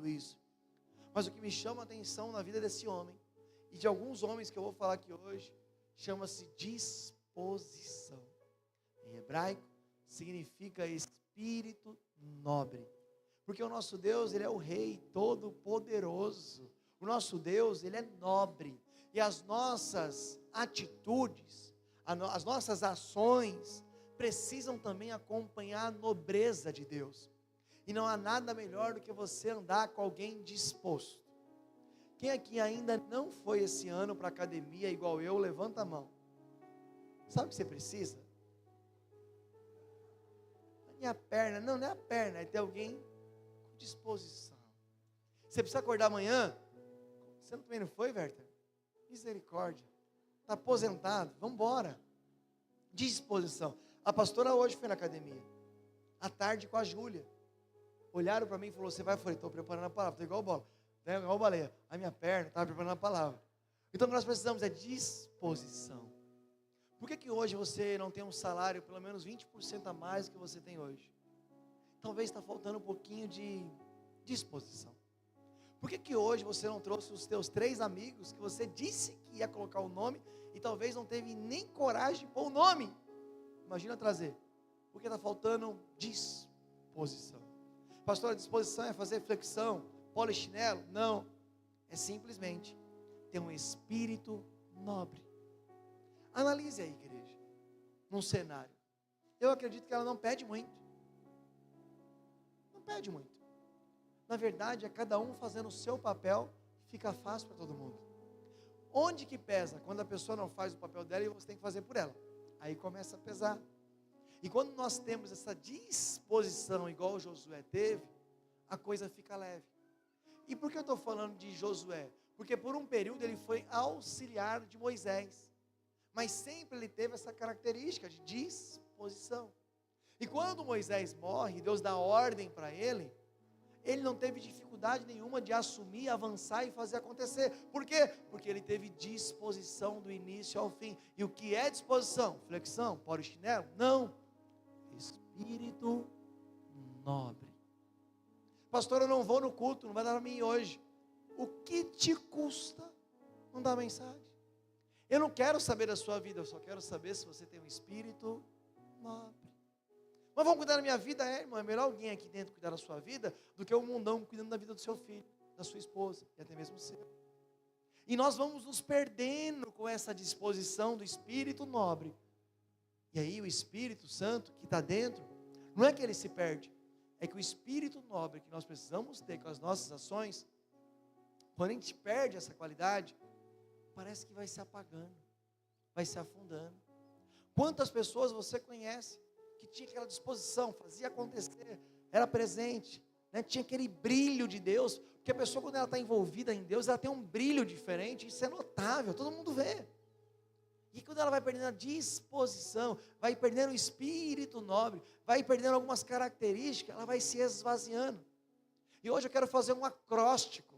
tudo isso. Mas o que me chama a atenção na vida desse homem, e de alguns homens que eu vou falar aqui hoje, chama-se disposição. Em hebraico, significa espírito nobre. Porque o nosso Deus, Ele é o Rei Todo-Poderoso. O nosso Deus, Ele é nobre. E as nossas atitudes, as nossas ações, precisam também acompanhar a nobreza de Deus. E não há nada melhor do que você andar com alguém disposto. Quem aqui ainda não foi esse ano para a academia igual eu, levanta a mão. Sabe o que você precisa? Não é a perna, não é a perna, é ter alguém com disposição. Você precisa acordar amanhã. Você também não foi, Werther? Misericórdia. Está aposentado, vamos embora. Disposição. A pastora hoje foi na academia, à tarde com a Júlia. Olharam para mim e falaram: você vai? Eu falei: estou preparando a palavra, estou igual bola, né? Igual baleia. A minha perna estava preparando a palavra. Então o que nós precisamos é disposição. Por que hoje você não tem um salário pelo menos 20% a mais do que você tem hoje? Talvez está faltando um pouquinho de disposição. Por que hoje você não trouxe os teus 3 amigos que você disse que ia colocar o nome e talvez não teve nem coragem de pôr o nome? Imagina trazer. Porque está faltando disposição. Pastor, a disposição é fazer flexão, polichinelo? Não. É simplesmente ter um espírito nobre. Analise aí, igreja, num cenário. Eu acredito que ela não pede muito. Não pede muito. Na verdade, é cada um fazendo o seu papel, fica fácil para todo mundo. Onde que pesa? Quando a pessoa não faz o papel dela e você tem que fazer por ela. Aí começa a pesar. E quando nós temos essa disposição, igual Josué teve, a coisa fica leve. E por que eu estou falando de Josué? Porque por um período ele foi auxiliar de Moisés. Mas sempre ele teve essa característica de disposição. E quando Moisés morre, Deus dá ordem para ele não teve dificuldade nenhuma de assumir, avançar e fazer acontecer. Por quê? Porque ele teve disposição do início ao fim. E o que é disposição? Flexão? Polichinelo? Não. Espírito nobre. Pastor, eu não vou no culto, não vai dar para mim hoje. O que te custa não dar mensagem? Eu não quero saber da sua vida, eu só quero saber se você tem um espírito nobre. Mas vamos cuidar da minha vida? Irmão, é melhor alguém aqui dentro cuidar da sua vida do que o mundão cuidando da vida do seu filho, da sua esposa e até mesmo seu. E nós vamos nos perdendo com essa disposição do espírito nobre. E aí o Espírito Santo que está dentro, não é que ele se perde, é que o espírito nobre que nós precisamos ter com as nossas ações, quando a gente perde essa qualidade, parece que vai se apagando, vai se afundando. Quantas pessoas você conhece que tinha aquela disposição, fazia acontecer, era presente, né? Tinha aquele brilho de Deus, porque a pessoa quando ela está envolvida em Deus, ela tem um brilho diferente, isso é notável, todo mundo vê. E quando ela vai perdendo a disposição, vai perdendo o espírito nobre, vai perdendo algumas características, ela vai se esvaziando. E hoje eu quero fazer um acróstico,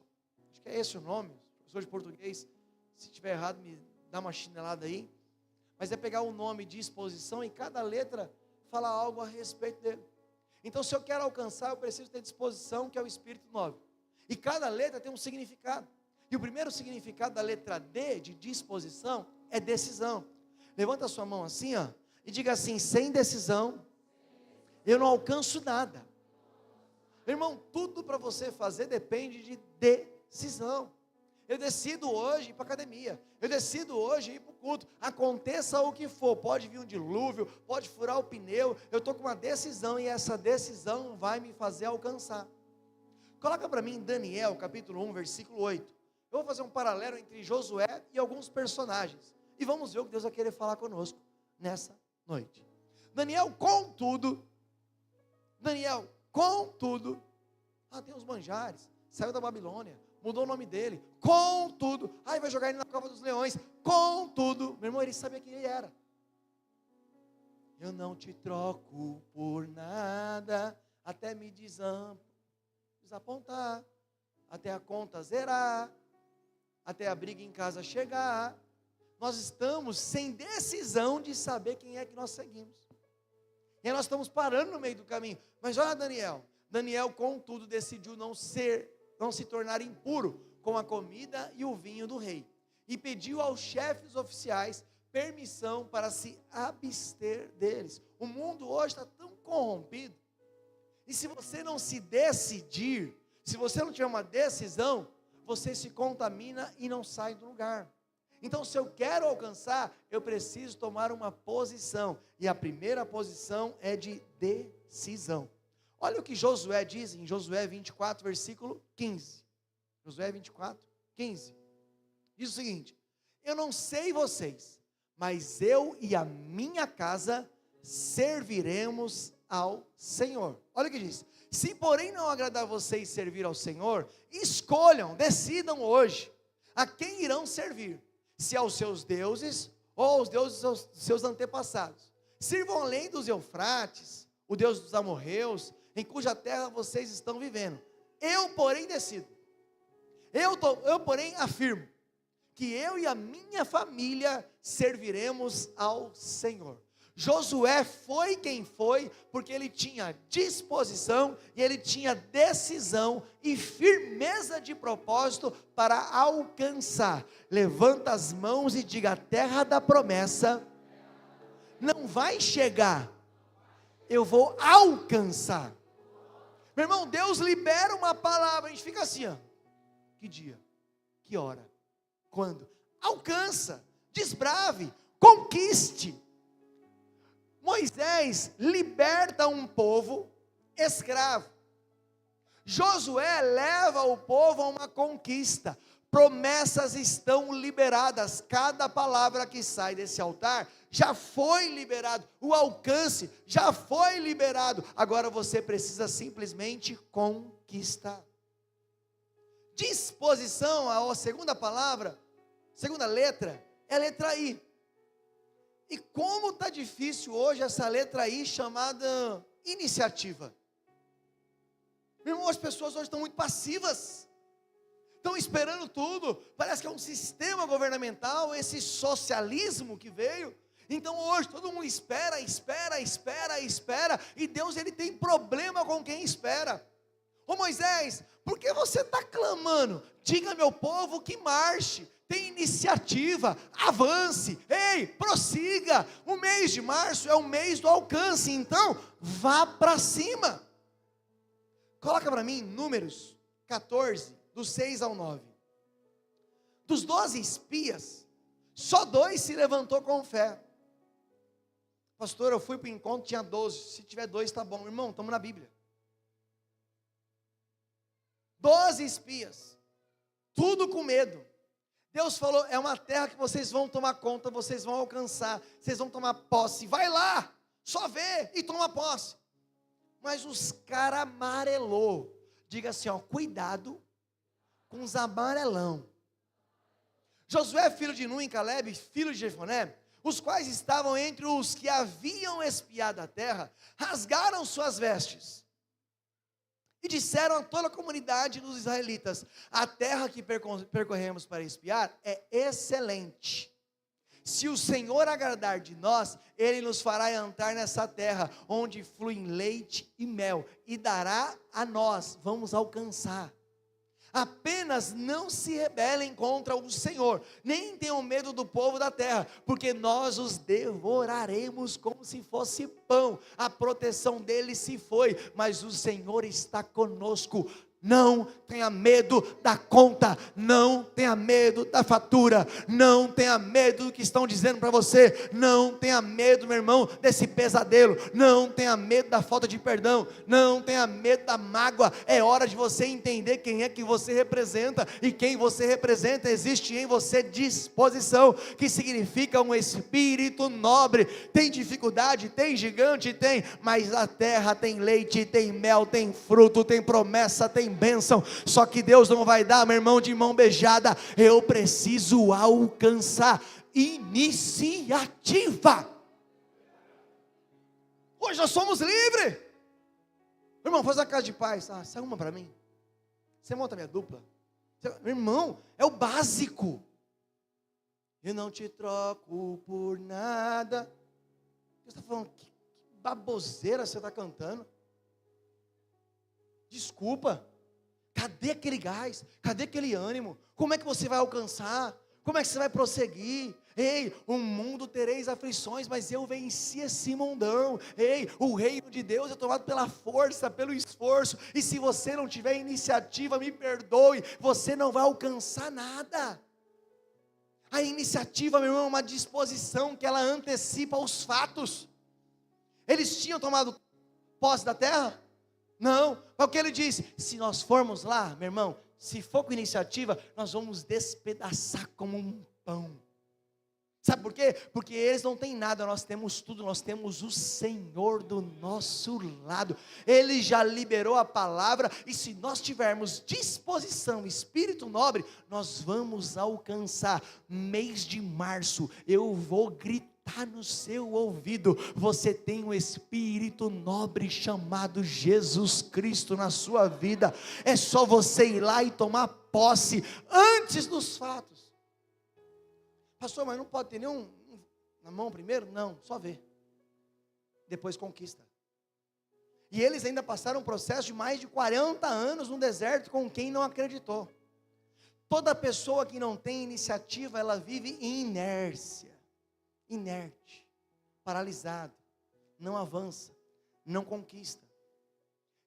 acho que é esse o nome, professor de português, se tiver errado me dá uma chinelada aí, mas é pegar o nome disposição e cada letra fala algo a respeito dele. Então se eu quero alcançar, eu preciso ter disposição, que é o espírito nobre. E cada letra tem um significado. E o primeiro significado da letra D, de disposição, é decisão. Levanta a sua mão assim, ó, e diga assim: sem decisão, eu não alcanço nada. Irmão, tudo para você fazer depende de decisão. Eu decido hoje ir para a academia, eu decido hoje ir para o culto, aconteça o que for, pode vir um dilúvio, pode furar o pneu, eu estou com uma decisão e essa decisão vai me fazer alcançar. Coloca para mim Daniel, capítulo 1, versículo 8. Eu vou fazer um paralelo entre Josué e alguns personagens, e vamos ver o que Deus vai querer falar conosco nessa noite. Daniel, contudo, tem os manjares, saiu da Babilônia, mudou o nome dele, contudo, vai jogar ele na cova dos leões, contudo, meu irmão, ele sabia quem ele era. Eu não te troco por nada, até me desapontar, até a conta zerar, até a briga em casa chegar. Nós estamos sem decisão de saber quem é que nós seguimos, e aí nós estamos parando no meio do caminho. Mas olha Daniel, contudo decidiu não ser não se tornar impuro com a comida e o vinho do rei. E pediu aos chefes oficiais permissão para se abster deles. O mundo hoje está tão corrompido. E se você não se decidir, se você não tiver uma decisão, você se contamina e não sai do lugar. Então, se eu quero alcançar, eu preciso tomar uma posição. E a primeira posição é de decisão. Olha o que Josué diz em Josué 24, versículo 15. Josué 24, 15. Diz o seguinte: eu não sei vocês, mas eu e a minha casa serviremos ao Senhor. Olha o que diz: se porém não agradar a vocês servir ao Senhor, escolham, decidam hoje a quem irão servir, se aos seus deuses ou aos deuses dos seus antepassados. Sirvam além dos Eufrates, o Deus dos amorreus, em cuja terra vocês estão vivendo. Eu, porém, decido. Eu, porém, afirmo que eu e a minha família serviremos ao Senhor. Josué foi quem foi, porque ele tinha disposição, e ele tinha decisão e firmeza de propósito para alcançar. Levanta as mãos e diga: a terra da promessa não vai chegar, eu vou alcançar. Meu irmão, Deus libera uma palavra, a gente fica assim, ó, que dia, que hora, quando? Alcança, desbrave, conquiste. Moisés liberta um povo escravo. Josué leva o povo a uma conquista. Promessas estão liberadas. Cada palavra que sai desse altar já foi liberado. O alcance já foi liberado. Agora você precisa simplesmente conquistar. Disposição, a segunda palavra, segunda letra, é a letra I. E como está difícil hoje essa letra I chamada iniciativa. Meu irmão, as pessoas hoje estão muito passivas. Estão esperando tudo. Parece que é um sistema governamental, esse socialismo que veio. Então hoje todo mundo espera. E Deus, ele tem problema com quem espera. Ô Moisés, por que você está clamando? Diga meu povo que marche. Tem iniciativa, avance, ei, prossiga. O mês de março é o mês do alcance, então vá para cima. Coloca para mim Números 14, do 6 ao 9. Dos 12 espias, só 2 se levantou com fé. Pastor, eu fui para o encontro, tinha 12, se tiver 2 está bom. Irmão, estamos na Bíblia. 12 espias, tudo com medo. Deus falou, é uma terra que vocês vão tomar conta, vocês vão alcançar, vocês vão tomar posse. Vai lá, só vê e toma posse. Mas os caras amarelou. Diga assim, ó, cuidado com os amarelão. Josué, filho de Nun, e Caleb, filho de Jefoné, os quais estavam entre os que haviam espiado a terra, rasgaram suas vestes. E disseram a toda a comunidade dos israelitas: a terra que percorremos para espiar é excelente. Se o Senhor agradar de nós, Ele nos fará entrar nessa terra, onde fluem leite e mel, e dará a nós, vamos alcançar. Apenas não se rebelem contra o Senhor, nem tenham medo do povo da terra, porque nós os devoraremos como se fosse pão. A proteção deles se foi, mas o Senhor está conosco. Não tenha medo da conta, não tenha medo da fatura, não tenha medo do que estão dizendo para você, não tenha medo, meu irmão, desse pesadelo, não tenha medo da falta de perdão, não tenha medo da mágoa. É hora de você entender quem é que você representa, e quem você representa, existe em você disposição, que significa um espírito nobre. Tem dificuldade, tem gigante, tem, mas a terra tem leite, tem mel, tem fruto, tem promessa, tem bênção. Só que Deus não vai dar, meu irmão, de mão beijada. Eu preciso alcançar iniciativa. Hoje nós somos livres. Meu irmão, faz a casa de paz. Você arruma para mim? Você monta minha dupla? Meu irmão, é o básico. Eu não te troco por nada. Você está falando, que baboseira você está cantando? Desculpa. Cadê aquele gás? Cadê aquele ânimo? Como é que você vai alcançar? Como é que você vai prosseguir? Ei, o mundo tereis aflições, mas eu venci esse mundão. Ei, o reino de Deus é tomado pela força, pelo esforço. E se você não tiver iniciativa, me perdoe, você não vai alcançar nada. A iniciativa, meu irmão, é uma disposição que ela antecipa os fatos. Eles tinham tomado posse da terra? Não, mas o que ele disse? Se nós formos lá, meu irmão, se for com iniciativa, nós vamos despedaçar como um pão. Sabe por quê? Porque eles não têm nada, nós temos tudo, nós temos o Senhor do nosso lado. Ele já liberou a palavra, e se nós tivermos disposição, espírito nobre, nós vamos alcançar. Mês de março, eu vou gritar no seu ouvido: você tem um espírito nobre chamado Jesus Cristo na sua vida. É só você ir lá e tomar posse antes dos fatos. Pastor, mas não pode ter nenhum na mão primeiro? Não, só vê. Depois conquista. E eles ainda passaram um processo de mais de 40 anos no deserto com quem não acreditou. Toda pessoa que não tem iniciativa, ela vive em inércia, inerte, paralisado, não avança, não conquista.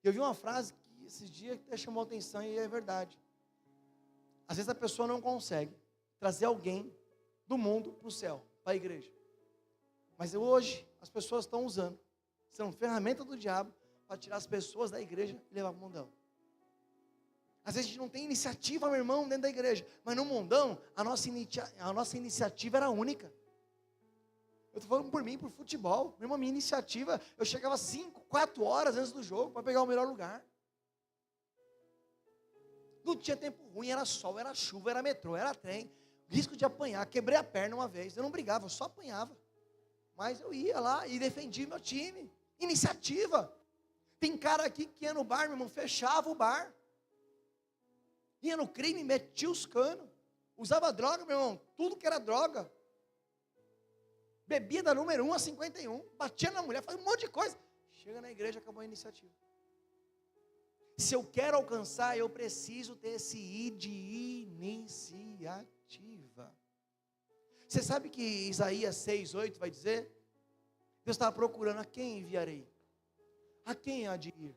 Eu vi uma frase que esses dias até chamou atenção, e é verdade. Às vezes a pessoa não consegue trazer alguém do mundo para o céu, para a igreja. Mas hoje as pessoas estão usando, são ferramenta do diabo para tirar as pessoas da igreja e levar para o mundão. Às vezes a gente não tem iniciativa, meu irmão, dentro da igreja, mas no mundão a nossa iniciativa era única. Eu estou falando por mim, por futebol. Meu irmão, minha iniciativa, eu chegava 5, 4 horas antes do jogo para pegar o melhor lugar. Não tinha tempo ruim, era sol, era chuva, era metrô, era trem. Risco de apanhar, quebrei a perna uma vez, eu não brigava, eu só apanhava, mas eu ia lá e defendia meu time. Iniciativa. Tem cara aqui que ia no bar, meu irmão, fechava o bar, ia no crime, metia os canos, usava droga, meu irmão, tudo que era droga, bebia da número 1 a 51, batia na mulher, fazia um monte de coisa. Chega na igreja, acabou a iniciativa. Se eu quero alcançar, eu preciso ter esse I de iniciativa. Você sabe que Isaías 6:8 vai dizer? Deus estava procurando: a quem enviarei? A quem há de ir?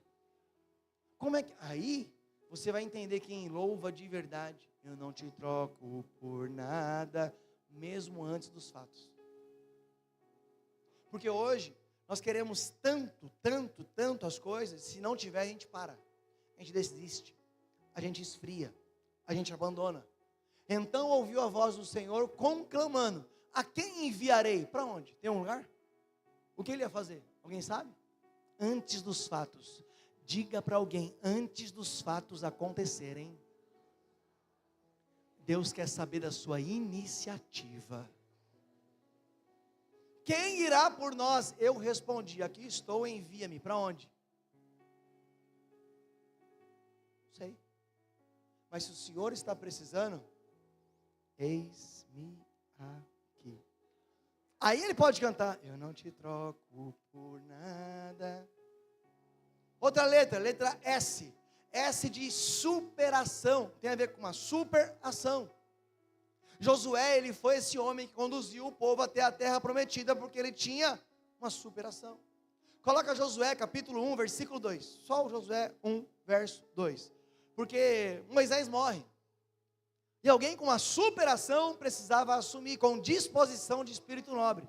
Como é que... Aí você vai entender quem louva de verdade. Eu não te troco por nada, mesmo antes dos fatos. Porque hoje nós queremos tanto as coisas, se não tiver a gente para. A gente desiste, a gente esfria, a gente abandona. Então ouviu a voz do Senhor conclamando: a quem enviarei? Para onde? Tem um lugar? O que ele ia fazer? Alguém sabe? Antes dos fatos. Diga para alguém: antes dos fatos acontecerem, Deus quer saber da sua iniciativa. Quem irá por nós? Eu respondi: aqui estou, envia-me. Para onde? Sei. Mas se o Senhor está precisando, eis-me aqui. Aí ele pode cantar: eu não te troco por nada. Outra letra, letra S. S de superação. Tem a ver com uma superação. Josué, ele foi esse homem que conduziu o povo até a terra prometida, porque ele tinha uma superação. Coloca Josué capítulo 1, versículo 2. Só o Josué 1, verso 2. Porque Moisés morre. E alguém com uma superação precisava assumir, com disposição de espírito nobre.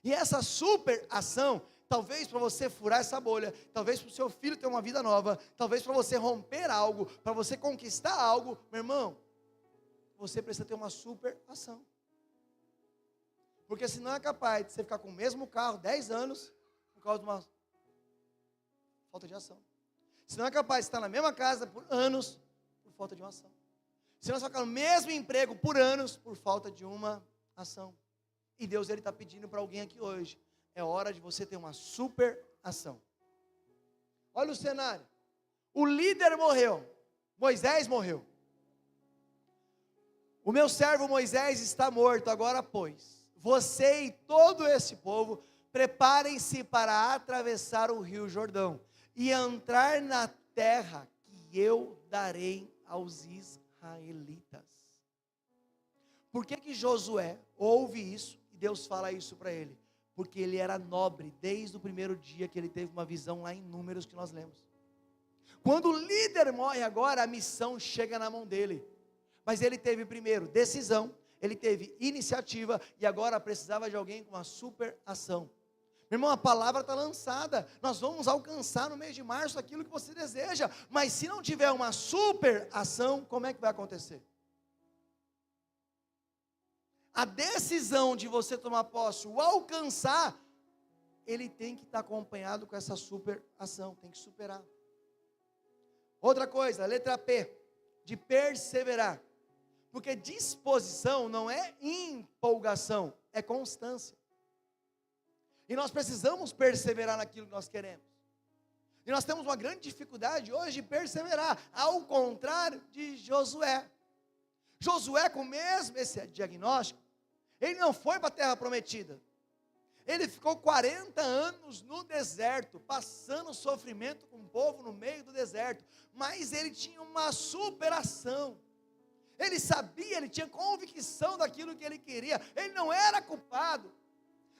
E essa superação, talvez para você furar essa bolha, talvez para o seu filho ter uma vida nova, talvez para você romper algo, para você conquistar algo, meu irmão, você precisa ter uma superação. Porque senão é capaz de você ficar com o mesmo carro 10 anos, por causa de uma falta de ação. Senão é capaz de estar na mesma casa por anos, por falta de uma ação. Senão você vai ficar no mesmo emprego por anos, por falta de uma ação. E Deus, Ele está pedindo para alguém aqui hoje: é hora de você ter uma super ação. Olha o cenário. O líder morreu. Moisés morreu. O meu servo Moisés está morto. Agora, pois, você e todo esse povo, preparem-se para atravessar o rio Jordão e entrar na terra que que eu darei aos israelitas. Por que Josué ouve isso e Deus fala isso para ele? Porque ele era nobre desde o primeiro dia que ele teve uma visão lá em Números que nós lemos. Quando o líder morre agora, a missão chega na mão dele. Mas ele teve primeiro decisão, ele teve iniciativa e agora precisava de alguém com uma super ação. Meu irmão, a palavra está lançada, nós vamos alcançar no mês de março aquilo que você deseja, mas se não tiver uma super ação, como é que vai acontecer? A decisão de você tomar posse, o alcançar, ele tem que estar acompanhado com essa super ação, tem que superar. Outra coisa, letra P, de perseverar, porque disposição não é empolgação, é constância. E nós precisamos perseverar naquilo que nós queremos. E nós temos uma grande dificuldade hoje de perseverar, ao contrário de Josué. Josué, com mesmo esse diagnóstico, ele não foi para a terra prometida. Ele ficou 40 anos no deserto, passando sofrimento com o povo no meio do deserto. Mas ele tinha uma superação. Ele sabia, ele tinha convicção daquilo que ele queria. Ele não era culpado.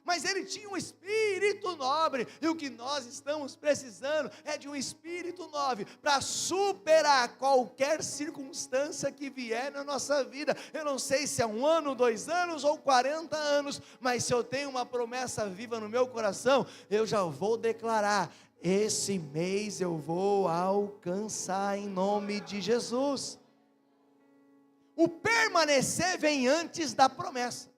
Mas ele tinha um espírito nobre, e o que nós estamos precisando é de um espírito nobre, para superar qualquer circunstância que vier na nossa vida. Eu não sei se é 1 ano, 2 anos ou 40 anos, mas se eu tenho uma promessa viva no meu coração, eu já vou declarar, esse mês eu vou alcançar em nome de Jesus. O permanecer vem antes da promessa.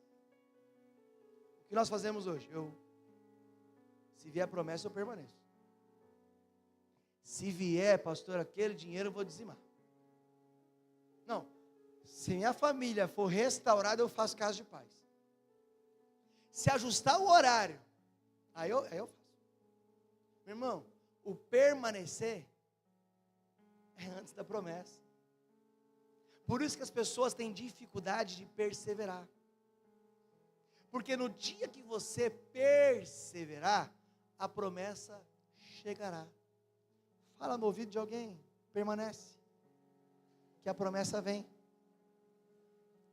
O que nós fazemos hoje? Se vier a promessa, eu permaneço. Se vier, pastor, aquele dinheiro eu vou dizimar. Não, se minha família for restaurada, eu faço casa de paz. Se ajustar o horário, aí eu faço. Meu irmão, o permanecer é antes da promessa. Por isso que as pessoas têm dificuldade de perseverar. Porque no dia que você perseverar, a promessa chegará. Fala no ouvido de alguém, permanece, que a promessa vem.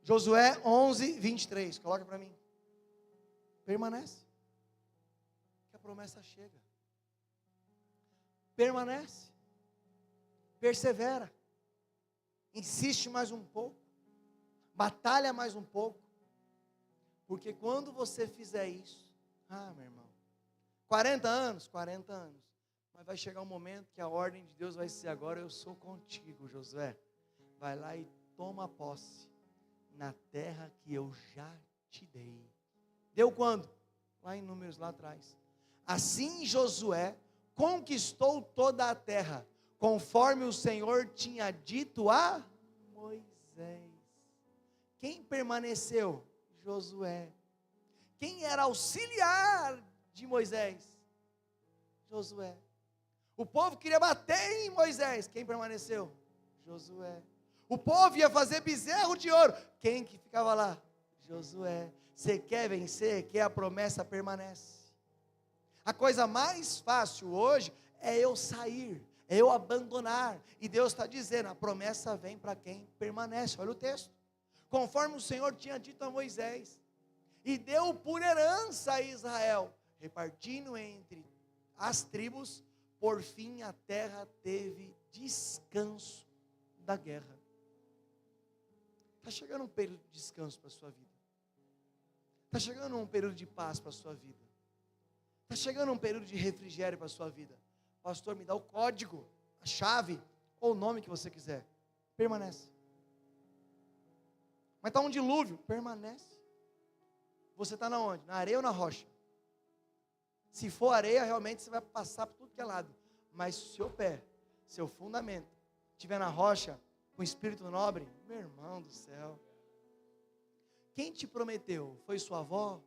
Josué 11, 23, coloca para mim. Permanece, que a promessa chega. Permanece, persevera, insiste mais um pouco, batalha mais um pouco. Porque quando você fizer isso, meu irmão, 40 anos, mas vai chegar um momento que a ordem de Deus vai ser agora, eu sou contigo, Josué, vai lá e toma posse, na terra que eu já te dei. Deu quando? Lá em Números, lá atrás. Assim Josué conquistou toda a terra, conforme o Senhor tinha dito a Moisés. Quem permaneceu? Josué. Quem era auxiliar de Moisés? Josué. O povo queria bater em Moisés. Quem permaneceu? Josué. O povo ia fazer bezerro de ouro. Quem que ficava lá? Josué. Você quer vencer? Quer a promessa? Permanece. A coisa mais fácil hoje é eu sair, é eu abandonar. E Deus está dizendo, a promessa vem para quem permanece. Olha o texto. Conforme o Senhor tinha dito a Moisés, e deu por herança a Israel, repartindo entre as tribos, por fim a terra teve descanso da guerra. Está chegando um período de descanso para a sua vida, está chegando um período de paz para a sua vida, está chegando um período de refrigério para a sua vida. Pastor, me dá o código, a chave, ou o nome que você quiser. Permanece. Mas está um dilúvio, permanece. Você está na onde? Na areia ou na rocha? Se for areia, realmente você vai passar por tudo que é lado. Mas se o seu pé, seu fundamento, estiver na rocha, com espírito nobre, meu irmão do céu. Quem te prometeu? Foi sua avó?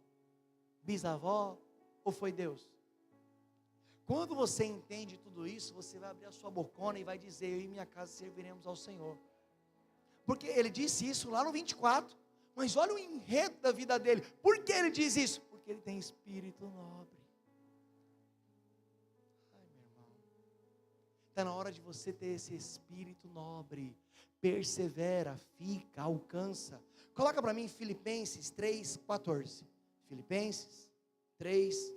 Bisavó? Ou foi Deus? Quando você entende tudo isso, você vai abrir a sua bocona e vai dizer, eu e minha casa serviremos ao Senhor. Porque ele disse isso lá no 24, mas olha o enredo da vida dele. Por que ele diz isso? Porque ele tem espírito nobre. Ai, meu irmão, Está na hora de você ter esse espírito nobre. Persevera, fica, alcança. Coloca para mim Filipenses 3,14. Filipenses 3,14.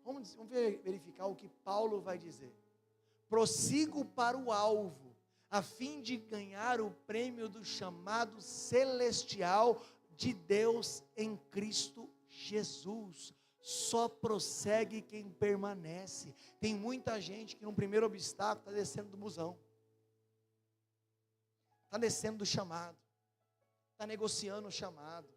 Vamos verificar o que Paulo vai dizer. Prossigo para o alvo, a fim de ganhar o prêmio do chamado celestial de Deus em Cristo Jesus. Só prossegue quem permanece. Tem muita gente que no primeiro obstáculo está descendo do busão, está descendo do chamado, está negociando o chamado.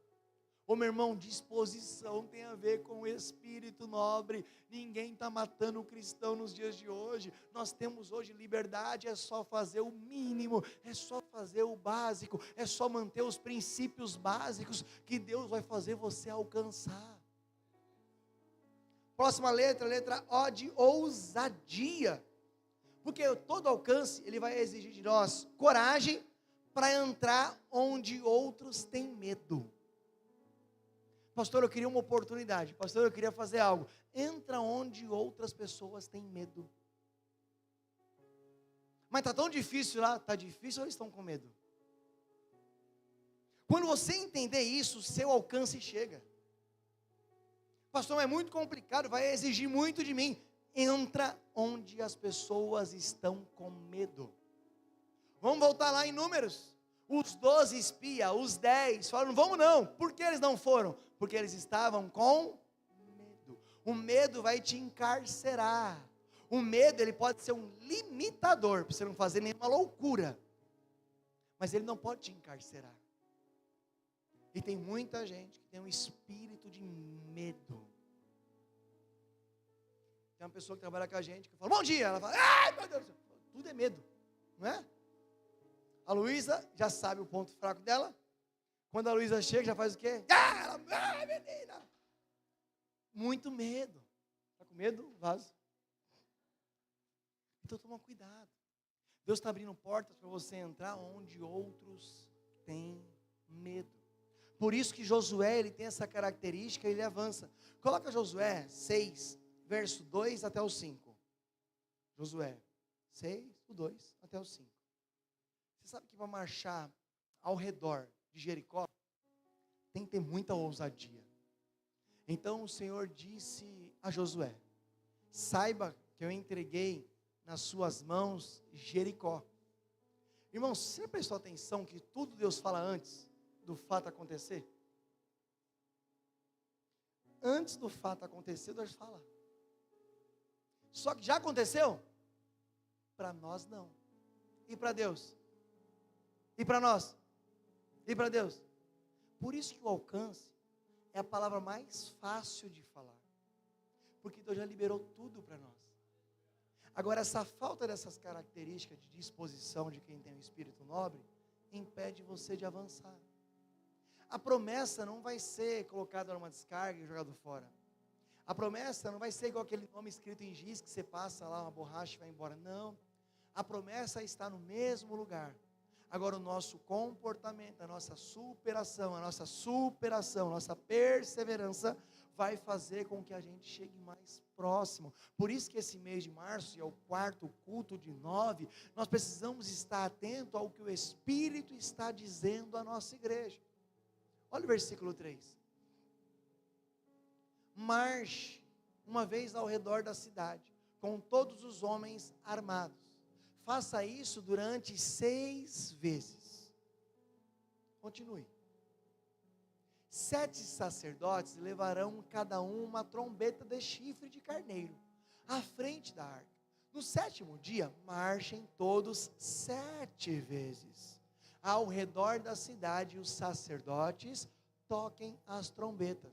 Ô meu irmão, disposição tem a ver com o espírito nobre. Ninguém está matando o cristão nos dias de hoje. Nós temos hoje liberdade, é só fazer o mínimo, é só fazer o básico, é só manter os princípios básicos que Deus vai fazer você alcançar. Próxima letra, letra O de ousadia. Porque todo alcance, ele vai exigir de nós coragem para entrar onde outros têm medo. Pastor, eu queria uma oportunidade. Pastor, eu queria fazer algo. Entra onde outras pessoas têm medo. Mas está tão difícil lá. Está difícil ou eles estão com medo? Quando você entender isso, seu alcance chega. Pastor, é muito complicado, vai exigir muito de mim. Entra onde as pessoas estão com medo. Vamos voltar lá em Números. Os 12 espias, os 10, falaram, vamos não. Por que eles não foram? Porque eles estavam com medo. O medo vai te encarcerar. O medo, ele pode ser um limitador, para você não fazer nenhuma loucura. Mas ele não pode te encarcerar. E tem muita gente que tem um espírito de medo. Tem uma pessoa que trabalha com a gente, que fala, bom dia. Ela fala, ai meu Deus do céu. Tudo é medo, não é? A Luísa já sabe o ponto fraco dela. Quando a Luísa chega, já faz o quê? Menina! Muito medo. Está com medo? Vaso. Então toma cuidado. Deus está abrindo portas para você entrar onde outros têm medo. Por isso que Josué, ele tem essa característica, ele avança. Coloca Josué 6, verso 2 até o 5. Josué 6, do 2 até o 5. Você sabe que para marchar ao redor de Jericó, tem que ter muita ousadia. Então o Senhor disse a Josué, saiba que eu entreguei nas suas mãos Jericó. Irmão, você já prestou atenção que tudo Deus fala antes do fato acontecer? Antes do fato acontecer, Deus fala. Só que já aconteceu? Para nós não. E para Deus? E para nós? E para Deus? Por isso que o alcance é a palavra mais fácil de falar. Porque Deus já liberou tudo para nós. Agora, essa falta dessas características de disposição de quem tem um espírito nobre, impede você de avançar. A promessa não vai ser colocada numa descarga e jogada fora. A promessa não vai ser igual aquele nome escrito em giz que você passa lá, uma borracha e vai embora. Não. A promessa está no mesmo lugar. Agora o nosso comportamento, a nossa superação, a nossa perseverança vai fazer com que a gente chegue mais próximo. Por isso que esse mês de março, e é o quarto culto de 9, nós precisamos estar atento ao que o Espírito está dizendo à nossa igreja. Olha o versículo 3. Marche uma vez ao redor da cidade, com todos os homens armados. Faça isso durante 6 vezes. Continue. 7 sacerdotes levarão cada um uma trombeta de chifre de carneiro à frente da arca. No 7º dia, marchem todos 7 vezes. Ao redor da cidade, os sacerdotes toquem as trombetas.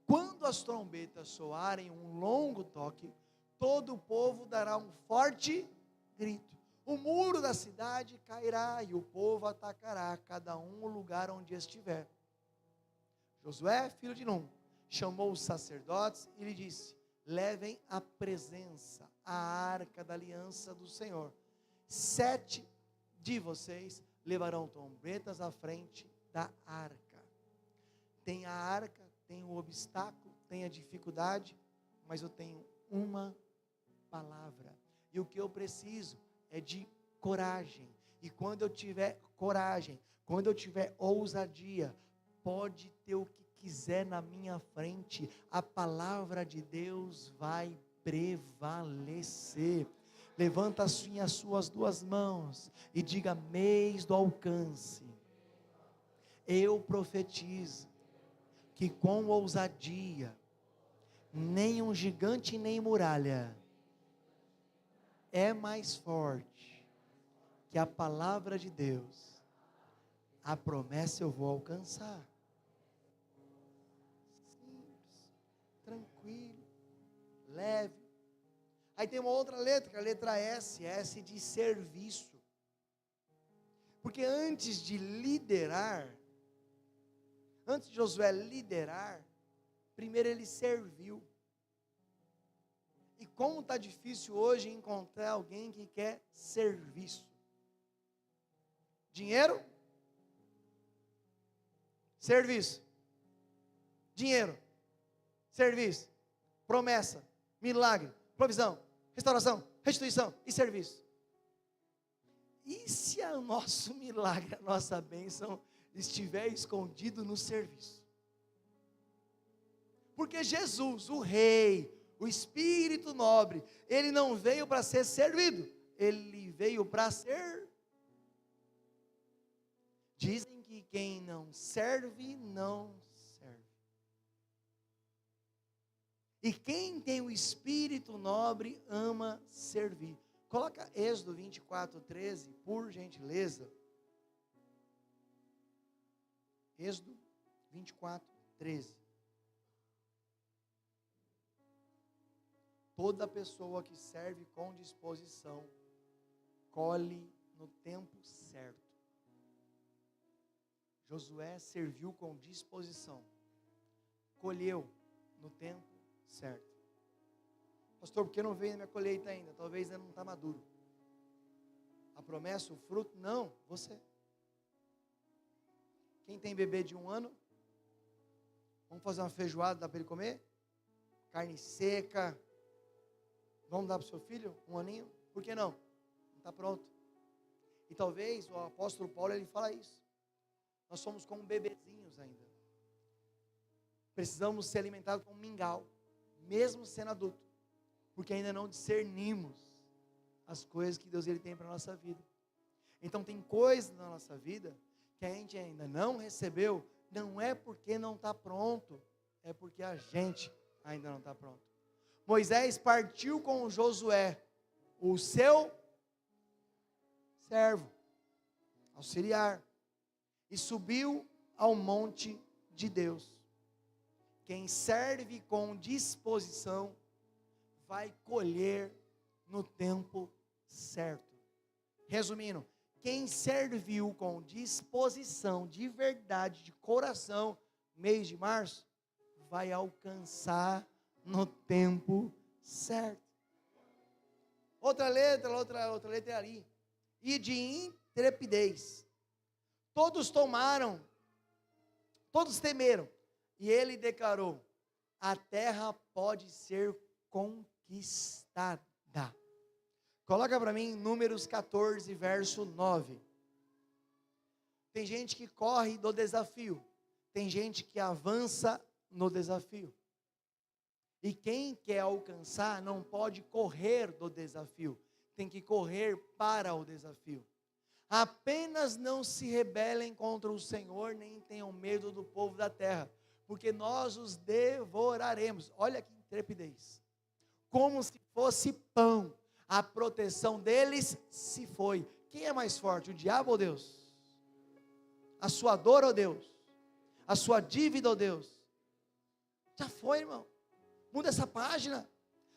Quando as trombetas soarem um longo toque, todo o povo dará um forte grito. O muro da cidade cairá e o povo atacará, cada um o lugar onde estiver. Josué, filho de Num, chamou os sacerdotes e lhe disse, levem à presença a arca da aliança do Senhor. 7 de vocês levarão trombetas à frente da arca. Tem a arca, tem o obstáculo, tem a dificuldade, mas eu tenho uma palavra. E o que eu preciso é de coragem. E quando eu tiver coragem, quando eu tiver ousadia, pode ter o que quiser na minha frente, a palavra de Deus vai prevalecer. Levanta assim as suas duas mãos e diga: mês do alcance. Eu profetizo que com ousadia, nem um gigante nem muralha é mais forte que a palavra de Deus. A promessa eu vou alcançar. Simples, tranquilo, leve. Aí tem uma outra letra, que é a letra S, S de serviço. Porque antes de liderar, antes de Josué liderar, primeiro ele serviu. E como está difícil hoje encontrar alguém que quer serviço. Dinheiro? Serviço. Dinheiro. Serviço. Promessa. Milagre. Provisão. Restauração. Restituição. E serviço. E se o nosso milagre, a nossa bênção estiver escondido no serviço? Porque Jesus, o Rei, o Espírito nobre, ele não veio para ser servido, ele veio para ser. Dizem que quem não serve, não serve. E quem tem o Espírito nobre ama servir. Coloca Êxodo 24:13, por gentileza. Êxodo 24:13. Toda pessoa que serve com disposição, colhe no tempo certo. Josué serviu com disposição, colheu no tempo certo. Pastor, por que não veio na minha colheita ainda? Talvez ainda não está maduro. A promessa, o fruto, não, você. Quem tem bebê de 1 ano, vamos fazer uma feijoada, dá para ele comer? Carne seca, vamos dar para o seu filho, 1 aninho? Por que não? Não está pronto. E talvez o apóstolo Paulo, ele fala isso. Nós somos como bebezinhos ainda. Precisamos ser alimentados com mingau, mesmo sendo adulto, porque ainda não discernimos as coisas que Deus ele tem para a nossa vida. Então tem coisas na nossa vida que a gente ainda não recebeu, não é porque não está pronto, é porque a gente ainda não está pronto. Moisés partiu com Josué, o seu servo, auxiliar, e subiu ao monte de Deus. Quem serve com disposição, vai colher no tempo certo. Resumindo, quem serviu com disposição, de verdade, de coração, mês de março, vai alcançar no tempo certo. Outra letra é ali. E de intrepidez. Todos temeram. E ele declarou: a terra pode ser conquistada. Coloca para mim Números 14, verso 9. Tem gente que corre do desafio. Tem gente que avança no desafio. E quem quer alcançar não pode correr do desafio. Tem que correr para o desafio. Apenas não se rebelem contra o Senhor, nem tenham medo do povo da terra, porque nós os devoraremos. Olha que intrepidez. Como se fosse pão, a proteção deles se foi. Quem é mais forte, o diabo ou Deus? A sua dor ou Deus? A sua dívida ou Deus? Já foi, irmão. Muda essa página.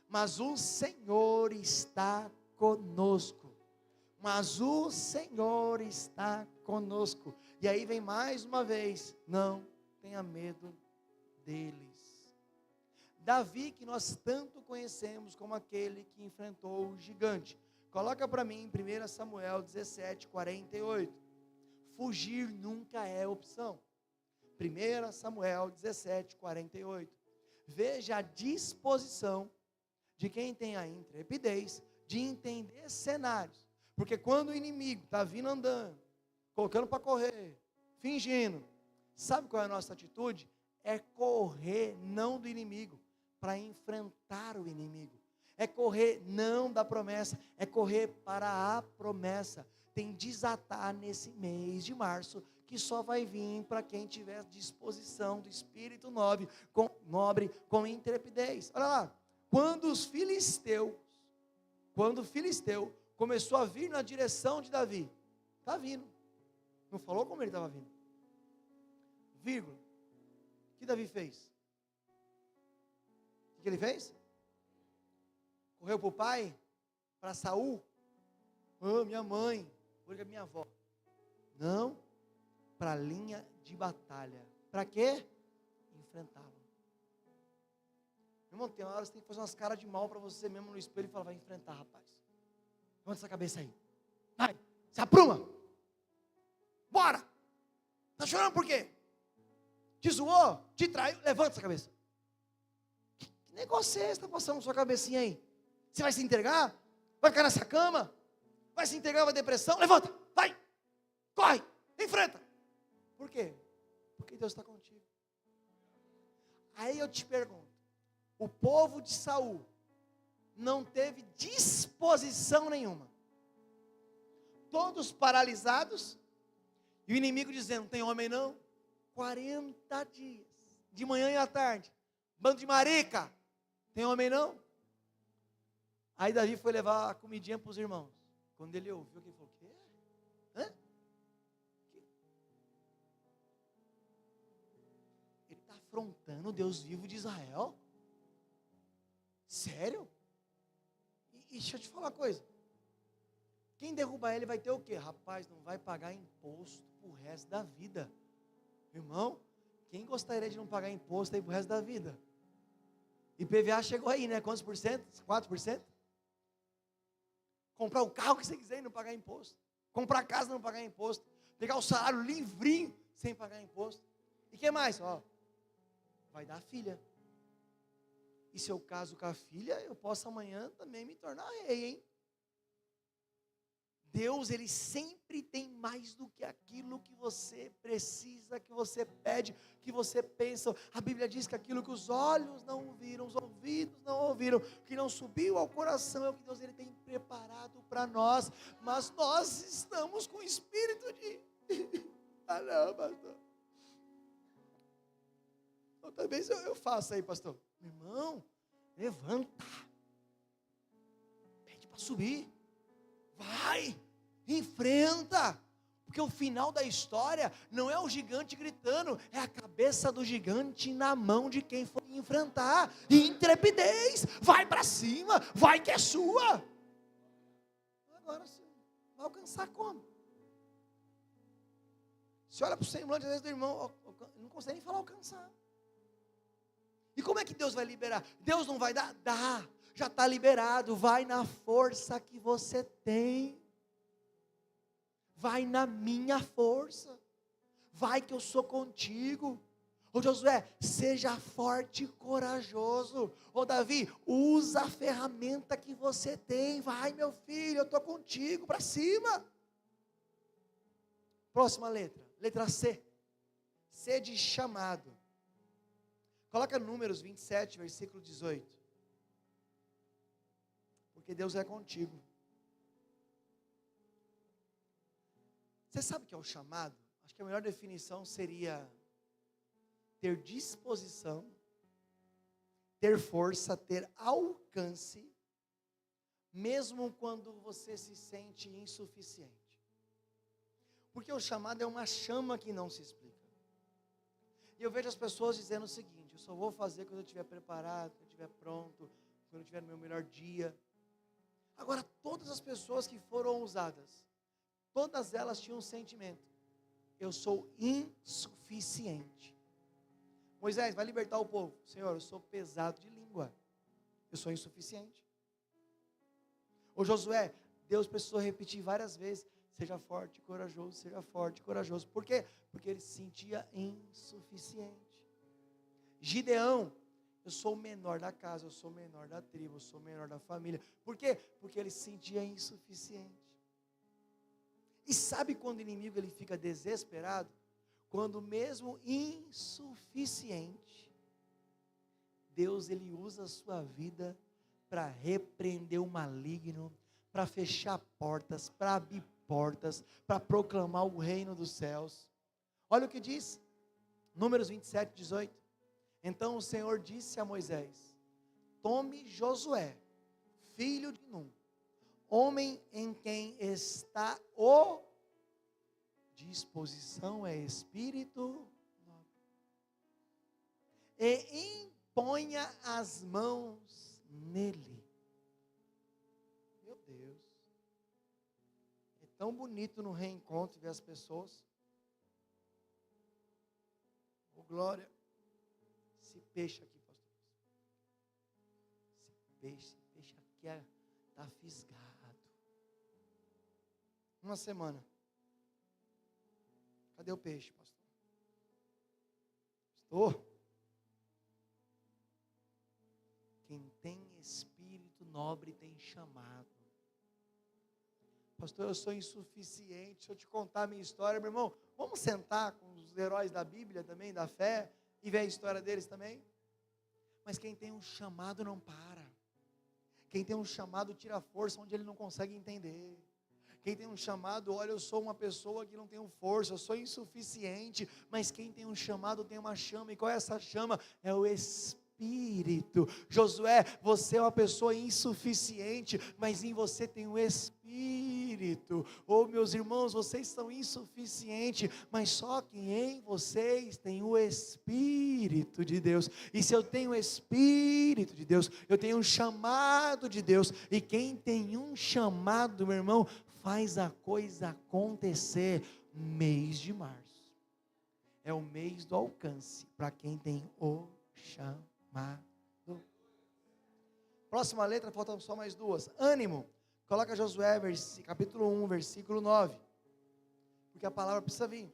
Mas o Senhor está conosco. Mas o Senhor está conosco. E aí vem mais uma vez: não tenha medo deles. Davi, que nós tanto conhecemos como aquele que enfrentou o gigante. Coloca para mim em 1 Samuel 17, 48. Fugir nunca é opção. 1 Samuel 17, 48. Veja a disposição de quem tem a intrepidez de entender cenários. Porque quando o inimigo está vindo andando, colocando para correr, fingindo, sabe qual é a nossa atitude? É correr não do inimigo, para enfrentar o inimigo. É correr não da promessa, é correr para a promessa. Tem desatar nesse mês de março, que só vai vir para quem tiver disposição do espírito nobre, com intrepidez. Olha lá, quando o filisteu começou a vir na direção de Davi, está vindo, não falou como ele estava vindo, vírgula, o que Davi fez? O que ele fez? Correu para o pai, para Saul, minha mãe, olha minha avó, não, para a linha de batalha, para quê? Enfrentá-lo. Meu irmão, tem horas que você tem que fazer umas caras de mal para você mesmo no espelho e falar, vai enfrentar, rapaz, levanta essa cabeça aí, vai, se apruma, bora, está chorando por quê? Te zoou, te traiu, levanta essa cabeça. Que negócio é esse que está passando na sua cabecinha aí? Você vai se entregar? Vai ficar nessa cama? Vai se entregar a depressão? Levanta, vai, corre, enfrenta. Por quê? Porque Deus está contigo. Aí eu te pergunto, o povo de Saul não teve disposição nenhuma, todos paralisados, e o inimigo dizendo, não tem homem não? 40 dias, de manhã e à tarde, bando de marica, tem homem não? Aí Davi foi levar a comidinha para os irmãos, quando ele ouviu, ele falou, o quê? Hã? Ele está afrontando o Deus vivo de Israel? Sério? E deixa eu te falar uma coisa, quem derrubar ele vai ter o quê? Rapaz, não vai pagar imposto o resto da vida. Irmão, quem gostaria de não pagar imposto aí pro resto da vida? IPVA chegou aí, né? Quantos por cento? 4%? Comprar o carro que você quiser e não pagar imposto. Comprar casa e não pagar imposto. Pegar o salário livrinho sem pagar imposto. E o que mais? Vai dar a filha. E se eu caso com a filha, eu posso amanhã também me tornar rei, hein? Deus, Ele sempre tem mais do que aquilo que você precisa, que você pede, que você pensa. A Bíblia diz que aquilo que os olhos não viram, os ouvidos não ouviram, que não subiu ao coração, é o que Deus Ele tem preparado para nós. Mas nós estamos com o espírito de... não, pastor. Talvez eu faça aí, pastor. Meu irmão, levanta. Pede para subir. Vai, enfrenta, porque o final da história não é o gigante gritando, é a cabeça do gigante na mão de quem for enfrentar. Intrepidez, vai para cima, vai que é sua. Agora sim, vai alcançar como? Você olha para o semblante às vezes do irmão, não consegue nem falar alcançar. E como é que Deus vai liberar? Deus não vai dar? Dá. Já está liberado, vai na força que você tem, vai na minha força, vai que eu sou contigo. Ô Josué, seja forte e corajoso. Ô Davi, usa a ferramenta que você tem, vai meu filho, eu estou contigo, para cima. Próxima letra, letra C, C de chamado. Coloca Números 27, versículo 18. Porque Deus é contigo. Você sabe o que é o chamado? Acho que a melhor definição seria ter disposição, ter força, ter alcance, mesmo quando você se sente insuficiente. Porque o chamado é uma chama que não se explica. E eu vejo as pessoas dizendo o seguinte, eu só vou fazer quando eu estiver preparado, quando eu estiver pronto, quando eu estiver no meu melhor dia. Agora, todas as pessoas que foram ousadas, todas elas tinham um sentimento, eu sou insuficiente. Moisés, vai libertar o povo. Senhor, eu sou pesado de língua, eu sou insuficiente. Ô Josué, Deus precisou repetir várias vezes, seja forte e corajoso, seja forte e corajoso. Por quê? Porque ele se sentia insuficiente. Gideão, Eu sou o menor da casa, eu sou o menor da tribo, eu sou o menor da família. Por quê? Porque ele se sentia insuficiente. E sabe quando o inimigo ele fica desesperado? Quando mesmo insuficiente, Deus ele usa a sua vida para repreender o maligno, para fechar portas, para abrir portas, para proclamar o reino dos céus. Olha o que diz, Números 27, 18. Então o Senhor disse a Moisés: tome Josué, filho de Num, homem em quem está o disposição, é espírito nobre, e imponha as mãos nele. Meu Deus, é tão bonito no reencontro ver as pessoas. Oh glória, esse peixe aqui, pastor, esse peixe aqui está fisgado. Uma semana. Cadê o peixe, pastor? Pastor, quem tem espírito nobre tem chamado. Pastor, eu sou insuficiente. Deixa eu te contar a minha história, meu irmão. Vamos sentar com os heróis da Bíblia também, da fé, e ver a história deles também? Mas quem tem um chamado não para. Quem tem um chamado tira força onde ele não consegue entender. Quem tem um chamado, olha, eu sou uma pessoa que não tenho força, eu sou insuficiente, mas quem tem um chamado tem uma chama. E qual é essa chama? É o Espírito. Josué, você é uma pessoa insuficiente, mas em você tem o Espírito. Oh, meus irmãos, vocês são insuficientes, mas só que em vocês tem o Espírito de Deus. E se eu tenho o Espírito de Deus, eu tenho um chamado de Deus. E quem tem um chamado, meu irmão, faz a coisa acontecer. Mês de março é o mês do alcance para quem tem o chamado. Próxima letra, faltam só mais duas. Ânimo. Coloca Josué, capítulo 1, versículo 9. Porque a palavra precisa vir.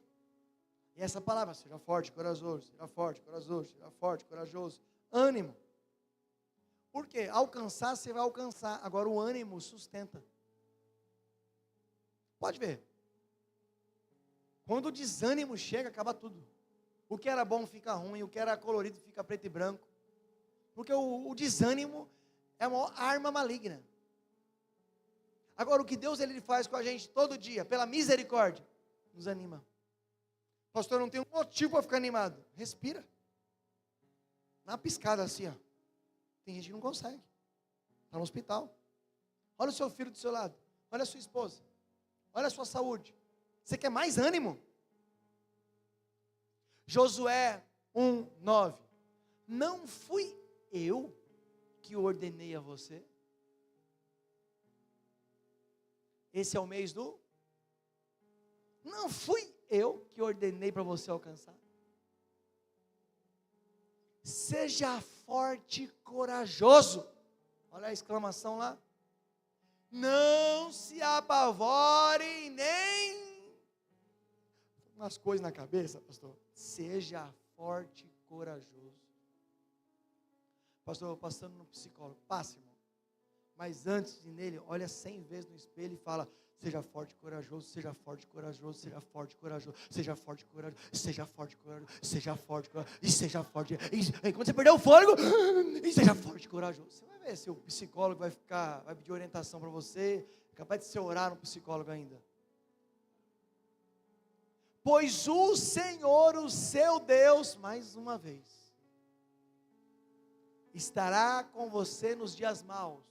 E essa palavra, seja forte, corajoso, seja forte, corajoso, seja forte, corajoso. Ânimo. Por quê? Alcançar, você vai alcançar. Agora o ânimo sustenta. Pode ver. Quando o desânimo chega, acaba tudo. O que era bom fica ruim, o que era colorido fica preto e branco. Porque o desânimo é uma arma maligna. Agora, o que Deus ele faz com a gente todo dia, pela misericórdia, nos anima. Pastor, eu não tenho motivo para ficar animado. Respira. Dá uma piscada assim, ó. Tem gente que não consegue. Está no hospital. Olha o seu filho do seu lado. Olha a sua esposa. Olha a sua saúde. Você quer mais ânimo? Josué 1:9. Não fui eu que ordenei a você? Esse é o mês do? Não fui eu que ordenei para você alcançar? Seja forte e corajoso. Olha a exclamação lá. Não se apavorem nem. Umas coisas na cabeça, pastor. Seja forte e corajoso. Pastor, eu passando no psicólogo. Passe, irmão. Mas antes de ir nele, olha 100 vezes no espelho e fala: seja forte e corajoso, seja forte e corajoso, seja forte e corajoso, seja forte e corajoso, seja forte e corajoso, seja forte e corajoso, e seja forte. E quando você perder o fôlego, e seja forte e corajoso. Você vai ver se o psicólogo vai pedir orientação para você, capaz de você orar no psicólogo ainda. Pois o Senhor, o seu Deus, mais uma vez, estará com você nos dias maus,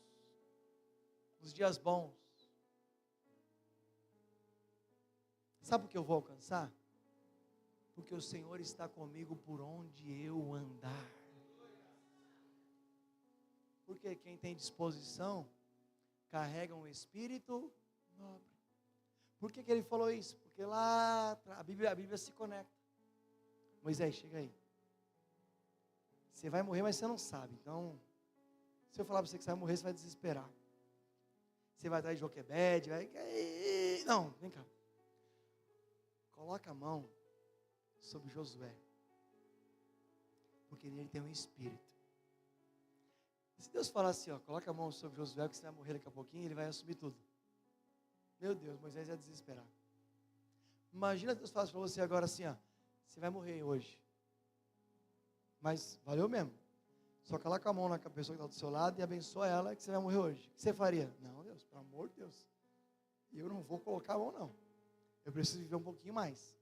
nos dias bons. Sabe o que eu vou alcançar? Porque o Senhor está comigo por onde eu andar. Porque quem tem disposição, carrega um espírito nobre. Por que ele falou isso? Porque lá, a Bíblia se conecta. Moisés, chega aí. Você vai morrer, mas você não sabe. Então, se eu falar para você que você vai morrer, você vai desesperar. Você vai atrás de Joquebede, vai... Não, vem cá. Coloca a mão sobre Josué. Porque nele tem um espírito. Se Deus falar assim, ó, coloca a mão sobre Josué, que você vai morrer daqui a pouquinho, ele vai assumir tudo. Meu Deus, Moisés ia desesperar. Imagina Deus falasse para você agora assim, ó, você vai morrer hoje. Mas valeu mesmo. Só coloca a mão na pessoa que está do seu lado e abençoa ela que você vai morrer hoje. O que você faria? Não, Deus, pelo amor de Deus. Eu não vou colocar a mão, não. Eu preciso viver um pouquinho mais.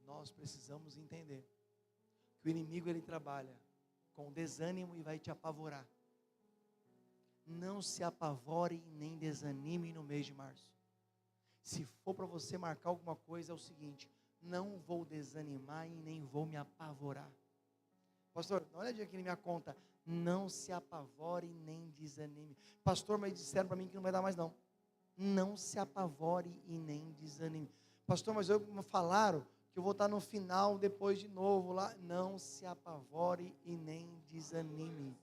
Nós precisamos entender que o inimigo, ele trabalha com desânimo e vai te apavorar. Não se apavore e nem desanime no mês de março. Se for para você marcar alguma coisa, é o seguinte: não vou desanimar e nem vou me apavorar. Pastor, dá uma olhadinha aqui na minha conta. Não se apavore e nem desanime. Pastor, mas disseram para mim que não vai dar mais não. Não se apavore e nem desanime. Pastor, mas me falaram que eu vou estar no final depois de novo lá. Não se apavore e nem desanime.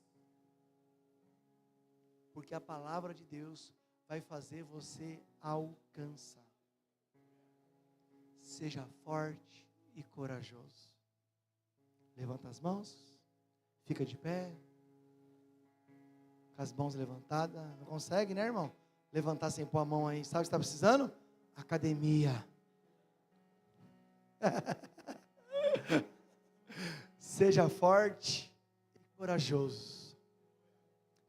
Porque a palavra de Deus vai fazer você alcançar. Seja forte e corajoso. Levanta as mãos. Fica de pé. Com as mãos levantadas. Não consegue, né, irmão? Levantar sem pôr a mão aí. Sabe o que está precisando? Academia. Seja forte e corajoso.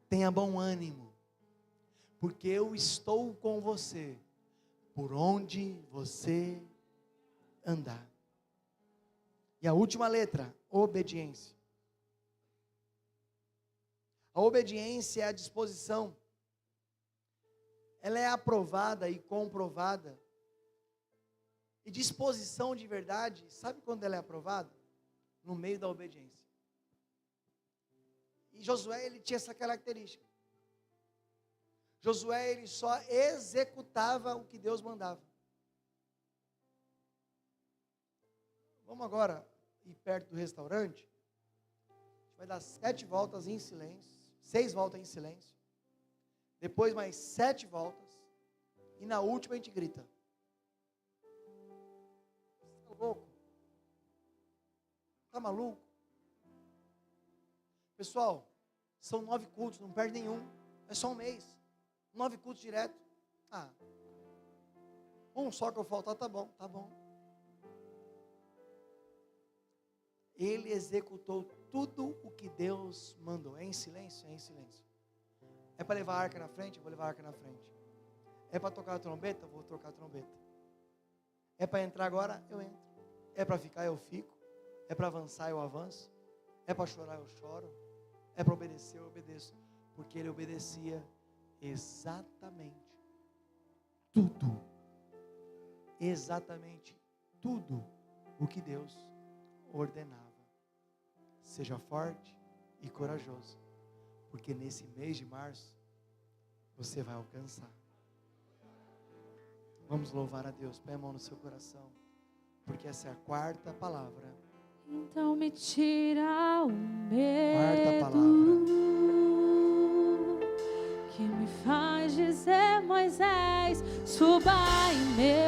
Tenha bom ânimo. Porque eu estou com você. Por onde você andar. E a última letra, obediência. A obediência é a disposição. Ela é aprovada e comprovada. E disposição de verdade, sabe quando ela é aprovada? No meio da obediência. E Josué, ele tinha essa característica. Josué, ele só executava o que Deus mandava. Vamos agora ir perto do restaurante. A gente vai dar 7 voltas em silêncio. 6 voltas em silêncio. Depois mais 7 voltas. E na última a gente grita. Você está louco? Está maluco? Pessoal, são 9 cultos, não perde nenhum. É só um mês. 9 cultos direto. Um só que eu faltar, tá bom, tá bom. Ele executou tudo o que Deus mandou. É em silêncio? É em silêncio. É para levar a arca na frente? Eu vou levar a arca na frente. É para tocar a trombeta? Eu vou tocar a trombeta. É para entrar agora? Eu entro. É para ficar? Eu fico. É para avançar? Eu avanço. É para chorar? Eu choro. É para obedecer? Eu obedeço. Porque ele obedecia exatamente tudo. Exatamente tudo o que Deus ordenava. Seja forte e corajoso, porque nesse mês de março você vai alcançar. Vamos louvar a Deus. Põe a mão no seu coração, porque essa é a 4ª palavra. Então me tira o 4ª medo palavra. que me faz dizer: Moisés, suba em mim.